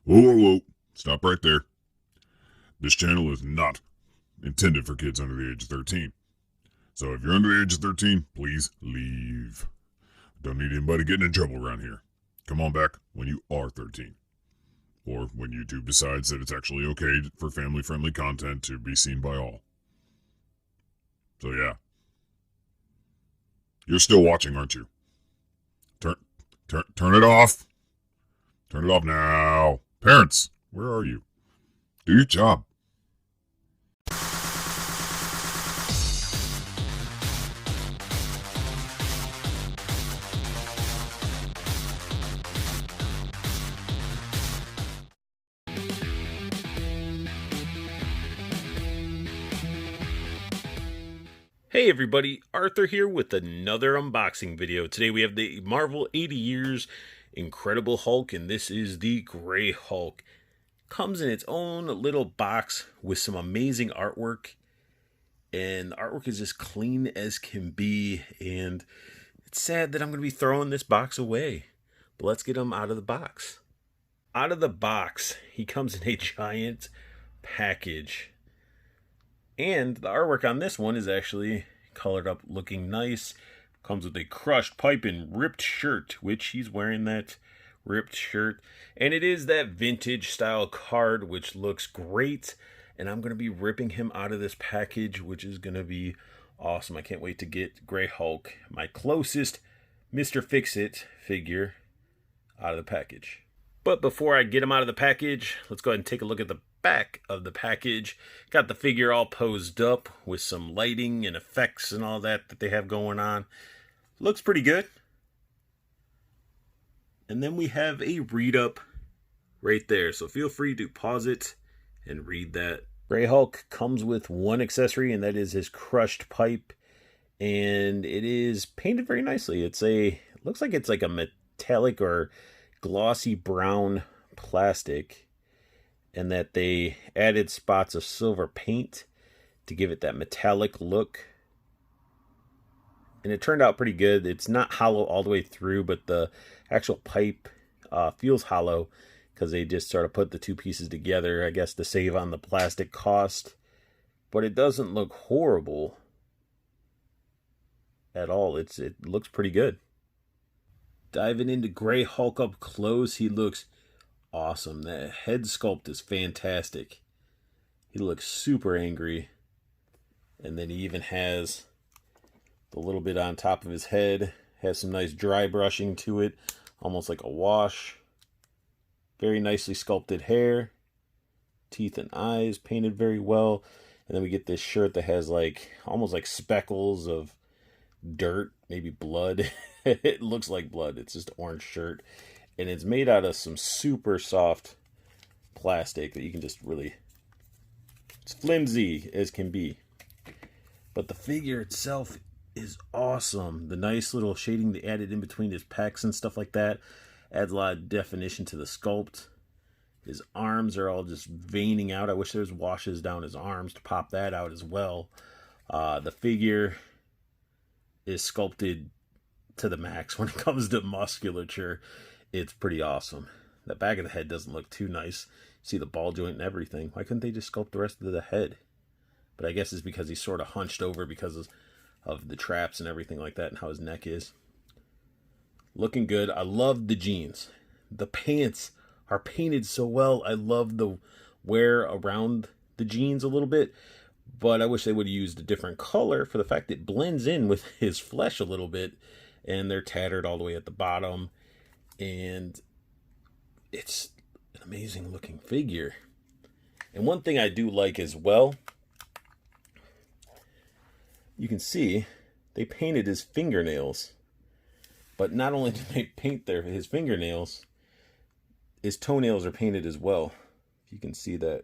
Whoa, whoa, whoa. Stop right there. This channel is not intended for kids under the age of 13. So if you're under the age of 13, please leave. Don't need anybody getting in trouble around here. Come on back when you are 13. Or when YouTube decides that it's actually okay for family-friendly content to be seen by all. So yeah. You're still watching, aren't you? Turn it off. Turn it off now. Parents, where are you? Do your job. Hey everybody, Arthur here with another unboxing video. Today we have the Marvel 80 Years Incredible Hulk, and this is the Gray Hulk. Comes in its own little box with some amazing artwork, and the artwork is as clean as can be, and it's sad that I'm going to be throwing this box away. But let's get him out of the box. Out of the box, he comes in a giant package. And the artwork on this one is actually colored up looking nice. Comes with a crushed pipe and ripped shirt, which he's wearing that ripped shirt. And it is that vintage style card, which looks great. And I'm going to be ripping him out of this package, which is going to be awesome. I can't wait to get Gray Hulk, my closest Mr. Fix-It figure, out of the package. But before I get him out of the package, let's go ahead and take a look at the back of the package. Got the figure all posed up with some lighting and effects and all that they have going on. Looks pretty good. And then we have a read up right there, so feel free to pause it and read that. Gray Hulk comes with one accessory, and that is his crushed pipe, and it is painted very nicely. It looks like it's like a metallic or glossy brown plastic, and that they added spots of silver paint to give it that metallic look. And it turned out pretty good. It's not hollow all the way through, but the actual pipe feels hollow because they just sort of put the two pieces together, I guess, to save on the plastic cost. But it doesn't look horrible at all. It looks pretty good. Diving into Gray Hulk up close, he looks awesome. That head sculpt is fantastic. He looks super angry. And then he even has the little bit on top of his head. Has some nice dry brushing to it. Almost like a wash. Very nicely sculpted hair. Teeth and eyes painted very well. And then we get this shirt that has almost like speckles of dirt. Maybe blood. It looks like blood. It's just an orange shirt. And it's made out of some super soft plastic that you can just really... It's flimsy as can be. But the figure itself is awesome. The nice little shading they added in between his pecs and stuff like that adds a lot of definition to the sculpt. His arms are all just veining out. I wish there was washes down his arms to pop that out as well. The figure is sculpted to the max when it comes to musculature. It's pretty awesome. The back of the head doesn't look too nice. See the ball joint and everything. Why couldn't they just sculpt the rest of the head? But I guess it's because he's sort of hunched over because of the traps and everything like that and how his neck is. Looking good. I love the jeans. The pants are painted so well. I love the wear around the jeans a little bit. But I wish they would have used a different color for the fact it blends in with his flesh a little bit. And they're tattered all the way at the bottom. And it's an amazing looking figure. And one thing I do like as well, you can see they painted his fingernails. But not only did they paint his fingernails, his toenails are painted as well. You can see that.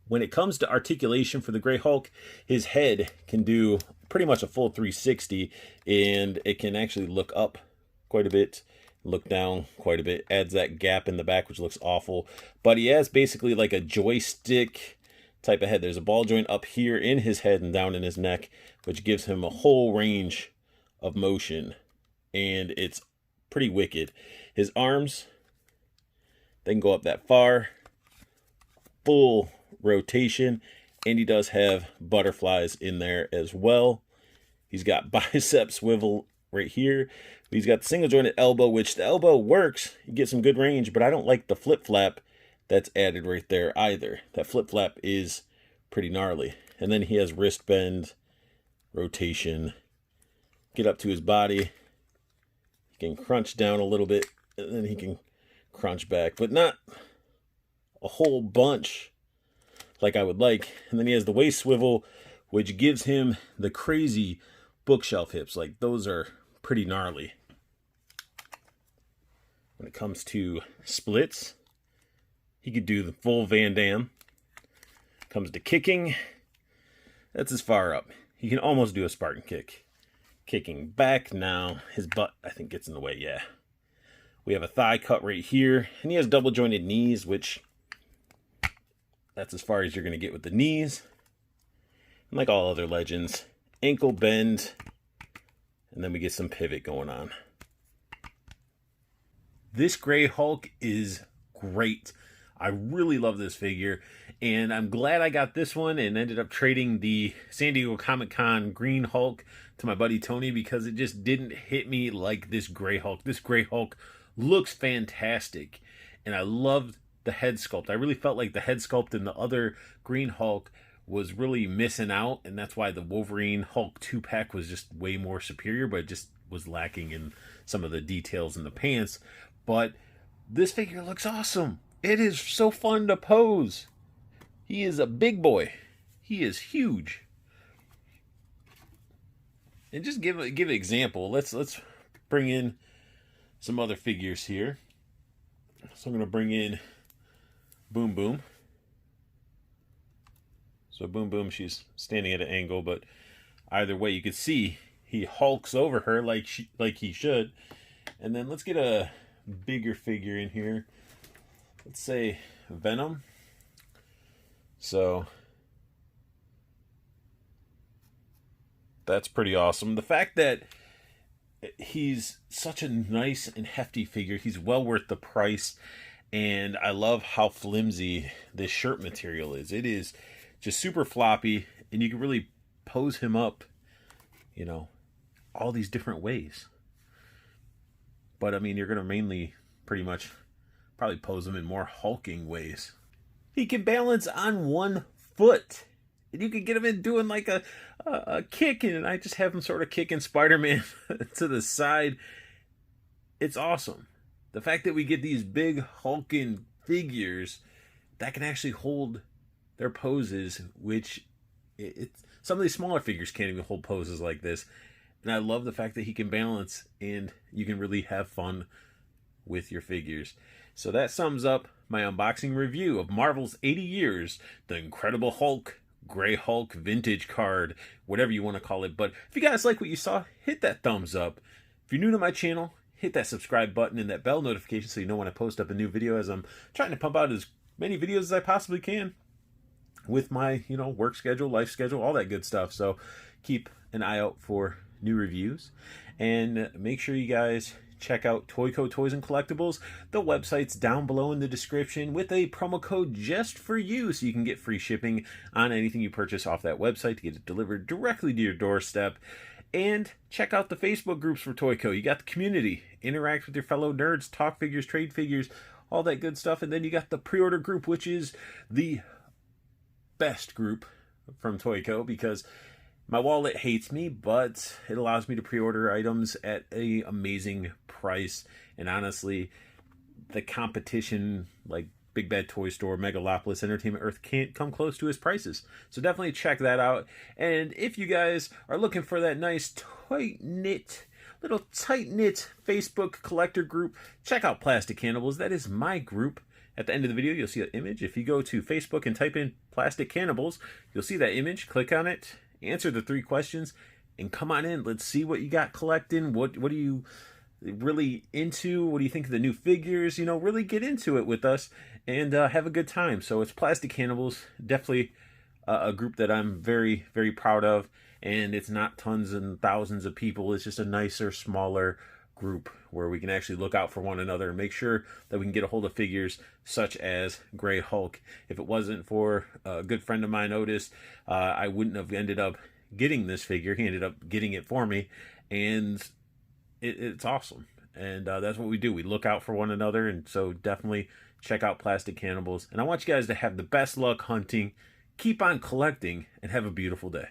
When it comes to articulation for the Gray Hulk, his head can do pretty much a full 360, and it can actually look up quite a bit, look down quite a bit. Adds that gap in the back, which looks awful. But he has basically like a joystick type of head. There's a ball joint up here in his head and down in his neck, which gives him a whole range of motion. And it's pretty wicked. His arms They can go up that far. Full rotation. And he does have butterflies in there as well. He's got bicep swivel right here. He's got the single jointed elbow, which the elbow works. You get some good range, but I don't like the flip flap that's added right there either. That flip flap is pretty gnarly. And then he has wrist bend, rotation, get up to his body. He can crunch down a little bit, and then he can crunch back, but not a whole bunch like I would like. And then he has the waist swivel, which gives him the crazy bookshelf hips. Like, those are pretty gnarly. When it comes to splits, he could do the full Van Damme. Comes to kicking, that's as far up. He can almost do a Spartan kick. Kicking back now, his butt, I think, gets in the way, yeah. We have a thigh cut right here, and he has double jointed knees, which that's as far as you're going to get with the knees. And like all other legends, ankle bend, and then we get some pivot going on. This Gray Hulk is great. I really love this figure, and I'm glad I got this one and ended up trading the San Diego Comic-Con Green Hulk to my buddy Tony, because it just didn't hit me like this Gray Hulk. This Gray Hulk looks fantastic, and I loved the head sculpt. I really felt like the head sculpt in the other Green Hulk was really missing out, and that's why the Wolverine Hulk 2-pack was just way more superior, but it just was lacking in some of the details in the pants. But this figure looks awesome. It is so fun to pose. He is a big boy. He is huge. And just give an example. Let's bring in some other figures here. So I'm going to bring in Boom Boom. So Boom Boom, she's standing at an angle, but either way, you can see he hulks over her like he should. And then let's get a bigger figure in here. Let's say Venom. So that's pretty awesome. The fact that he's such a nice and hefty figure, he's well worth the price. And I love how flimsy this shirt material is. It is just super floppy, and you can really pose him up, you know, all these different ways. But I mean, you're going to mainly pretty much probably pose him in more hulking ways. He can balance on one foot, and you can get him in doing like a kick, and I just have him sort of kicking Spider-Man to the side. It's awesome. The fact that we get these big hulking figures that can actually hold their poses, which some of these smaller figures can't even hold poses like this. And I love the fact that he can balance, and you can really have fun with your figures. So that sums up my unboxing review of Marvel's 80 Years, The Incredible Hulk, Gray Hulk Vintage Card, whatever you want to call it. But if you guys like what you saw, hit that thumbs up. If you're new to my channel, hit that subscribe button and that bell notification so you know when I post up a new video, as I'm trying to pump out as many videos as I possibly can with my, work schedule, life schedule, all that good stuff. So keep an eye out for new reviews, and make sure you guys check out Toyco Toys and Collectibles. The website's down below in the description with a promo code just for you, so you can get free shipping on anything you purchase off that website to get it delivered directly to your doorstep. And check out the Facebook groups for Toyco. You got the community, interact with your fellow nerds, talk figures, trade figures, all that good stuff. And then you got the pre-order group, which is the best group from Toyco, because my wallet hates me, but it allows me to pre-order items at an amazing price. And honestly, the competition, like Big Bad Toy Store, Megalopolis, Entertainment Earth, can't come close to his prices. So definitely check that out. And if you guys are looking for that nice tight-knit Facebook collector group, check out Plastic Cannibals. That is my group. At the end of the video, you'll see an image. If you go to Facebook and type in Plastic Cannibals, you'll see that image. Click on it, answer the 3 questions, and come on in. Let's see what you got collecting. What are you really into? What do you think of the new figures? Really get into it with us and have a good time. So it's Plastic Cannibals, definitely a group that I'm very, very proud of. And it's not tons and thousands of people. It's just a nicer, smaller group where we can actually look out for one another and make sure that we can get a hold of figures such as Grey Hulk. If it wasn't for a good friend of mine, Otis, I wouldn't have ended up getting this figure. He ended up getting it for me, and it's awesome. And that's what we do. We look out for one another, and so definitely check out Plastic Cannibals. And I want you guys to have the best luck hunting, keep on collecting, and have a beautiful day.